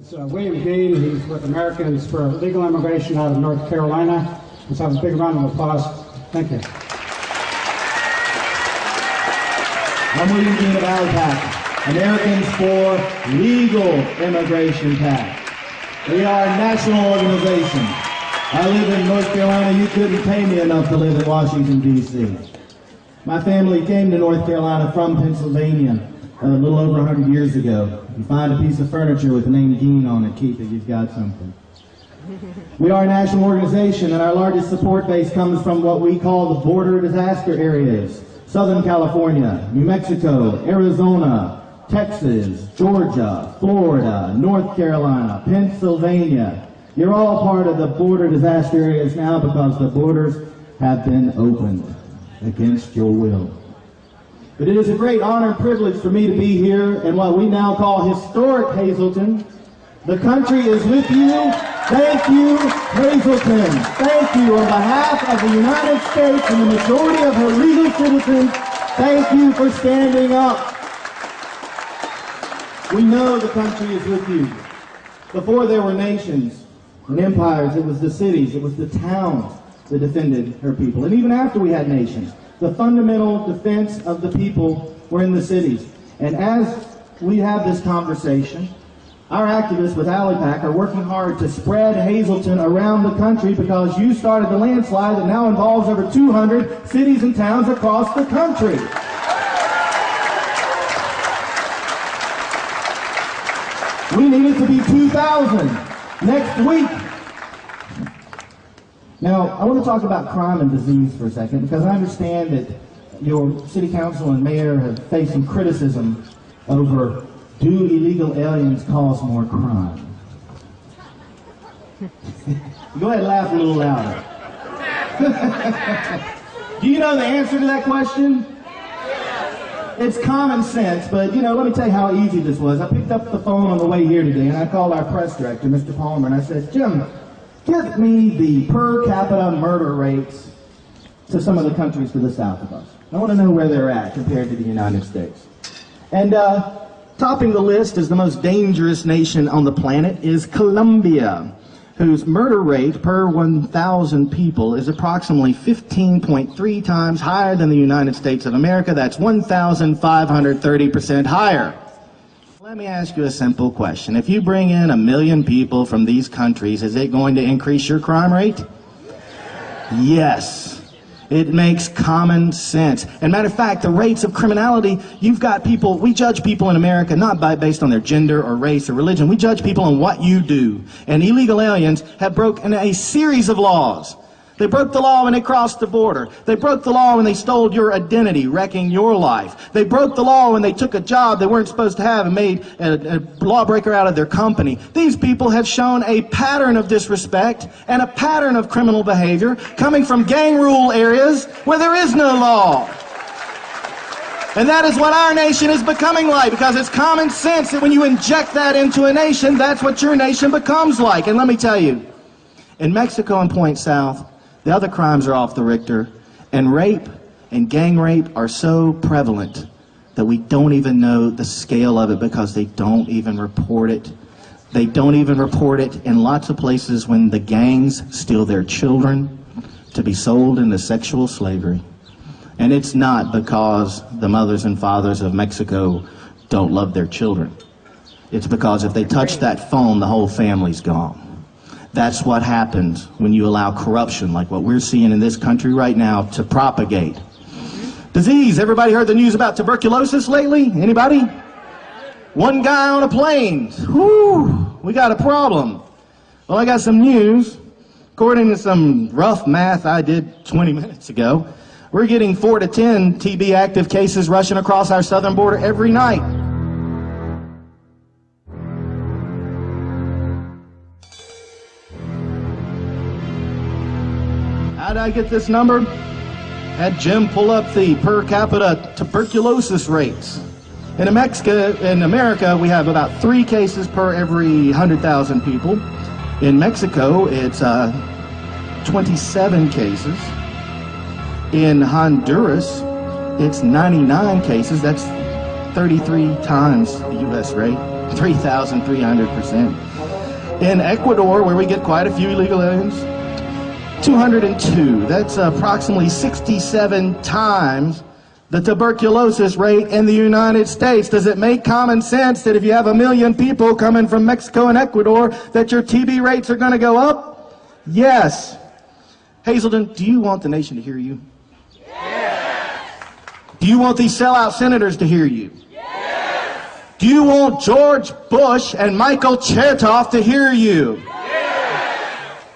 It's William Gheen. He's with Americans for Legal Immigration out of North Carolina. Let's have a big round of applause. Thank you. I'm William Gheen of ALIPAC, Americans for Legal Immigration PAC. We are a national organization. I live in North Carolina. You couldn't pay me enough to live in Washington, D.C. My family came to North Carolina from Pennsylvania a little over 100 years ago. You find a piece of furniture with the name Gheen on it, keep it, you've got something. We are a national organization, and our largest support base comes from what we call the border disaster areas. Southern California, New Mexico, Arizona, Texas, Georgia, Florida, North Carolina, Pennsylvania. You're all part of the border disaster areas now because the borders have been opened against your will. But it is a great honor and privilege for me to be here in what we now call historic Hazelton. The country is with you. Thank you, Hazelton. Thank you on behalf of the United States and the majority of her legal citizens. Thank you for standing up. We know the country is with you. Before there were nations and empires, it was the cities, it was the towns that defended her people. And even after we had nations, the fundamental defense of the people were in the cities. And as we have this conversation, our activists with ALIPAC are working hard to spread Hazelton around the country because you started the landslide that now involves over 200 cities and towns across the country. We need it to be 2,000 next week. Now, I want to talk about crime and disease for a second because I understand that your city council and mayor have faced some criticism over, do illegal aliens cause more crime? Go ahead and laugh a little louder. Do you know the answer to that question? It's common sense, but let me tell you how easy this was. I picked up the phone on the way here today and I called our press director, Mr. Palmer, and I said, Jim, give me the per capita murder rates to some of the countries to the south of us. I want to know where they're at compared to the United States. And topping the list as the most dangerous nation on the planet is Colombia, whose murder rate per 1,000 people is approximately 15.3 times higher than the United States of America. That's 1,530% higher. Let me ask you a simple question. If you bring in 1 million people from these countries, is it going to increase your crime rate? Yes. It makes common sense. And matter of fact, the rates of criminality, you've got people, we judge people in America not based on their gender or race or religion. We judge people on what you do. And illegal aliens have broken a series of laws. They broke the law when they crossed the border. They broke the law when they stole your identity, wrecking your life. They broke the law when they took a job they weren't supposed to have and made a lawbreaker out of their company. These people have shown a pattern of disrespect and a pattern of criminal behavior coming from gang rule areas where there is no law. And that is what our nation is becoming like, because it's common sense that when you inject that into a nation, that's what your nation becomes like. And let me tell you, in Mexico and Point South, the other crimes are off the Richter, and rape and gang rape are so prevalent that we don't even know the scale of it because they don't even report it. They don't even report it in lots of places when the gangs steal their children to be sold into sexual slavery. And it's not because the mothers and fathers of Mexico don't love their children. It's because if they touch that phone, the whole family's gone. That's what happens when you allow corruption like what we're seeing in this country right now to propagate. Disease. Everybody heard the news about tuberculosis lately? Anybody? One guy on a plane. Whew, we got a problem. Well, I got some news. According to some rough math I did 20 minutes ago, we're getting 4 to 10 TB active cases rushing across our southern border every night. How did I get this number? Had Jim pull up the per capita tuberculosis rates. In America, we have about 3 cases per every 100,000 people. In Mexico, it's 27 cases. In Honduras, it's 99 cases. That's 33 times the U.S. rate, 3,300%. In Ecuador, where we get quite a few illegal aliens, 202. That's approximately 67 times the tuberculosis rate in the United States. Does it make common sense that if you have 1 million people coming from Mexico and Ecuador, that your TB rates are going to go up? Yes. Hazelton, do you want the nation to hear you? Yes. Do you want these sellout senators to hear you? Yes. Do you want George Bush and Michael Chertoff to hear you?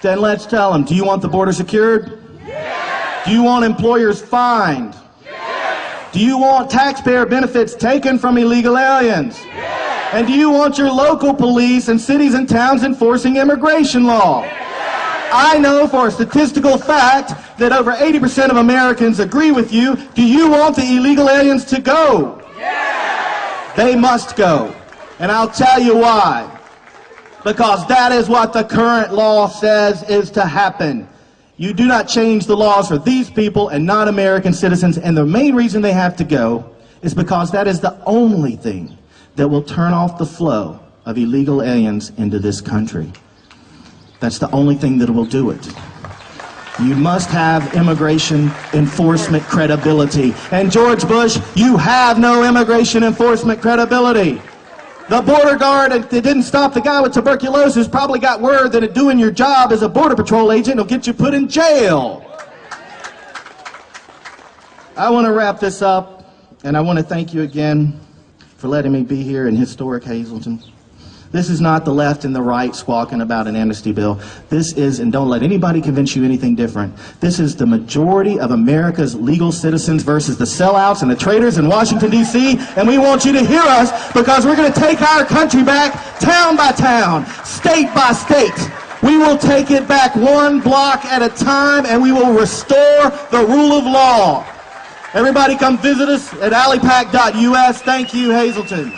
Then let's tell them, do you want the border secured? Yes. Do you want employers fined? Yes. Do you want taxpayer benefits taken from illegal aliens? Yes. And do you want your local police and cities and towns enforcing immigration law? Yes. I know for a statistical fact that over 80% of Americans agree with you. Do you want the illegal aliens to go? Yes. They must go. And I'll tell you why. Because that is what the current law says is to happen. You do not change the laws for these people and not American citizens, and the main reason they have to go is because that is the only thing that will turn off the flow of illegal aliens into this country. That's the only thing that will do it. You must have immigration enforcement credibility. And George Bush, you have no immigration enforcement credibility. The border guard that didn't stop the guy with tuberculosis probably got word that doing your job as a border patrol agent will get you put in jail. I want to wrap this up, and I want to thank you again for letting me be here in historic Hazelton. This is not the left and the right squawking about an amnesty bill. This is, and don't let anybody convince you anything different, this is the majority of America's legal citizens versus the sellouts and the traitors in Washington, D.C., and we want you to hear us because we're going to take our country back town by town, state by state. We will take it back one block at a time, and we will restore the rule of law. Everybody come visit us at alipac.us. Thank you, Hazelton.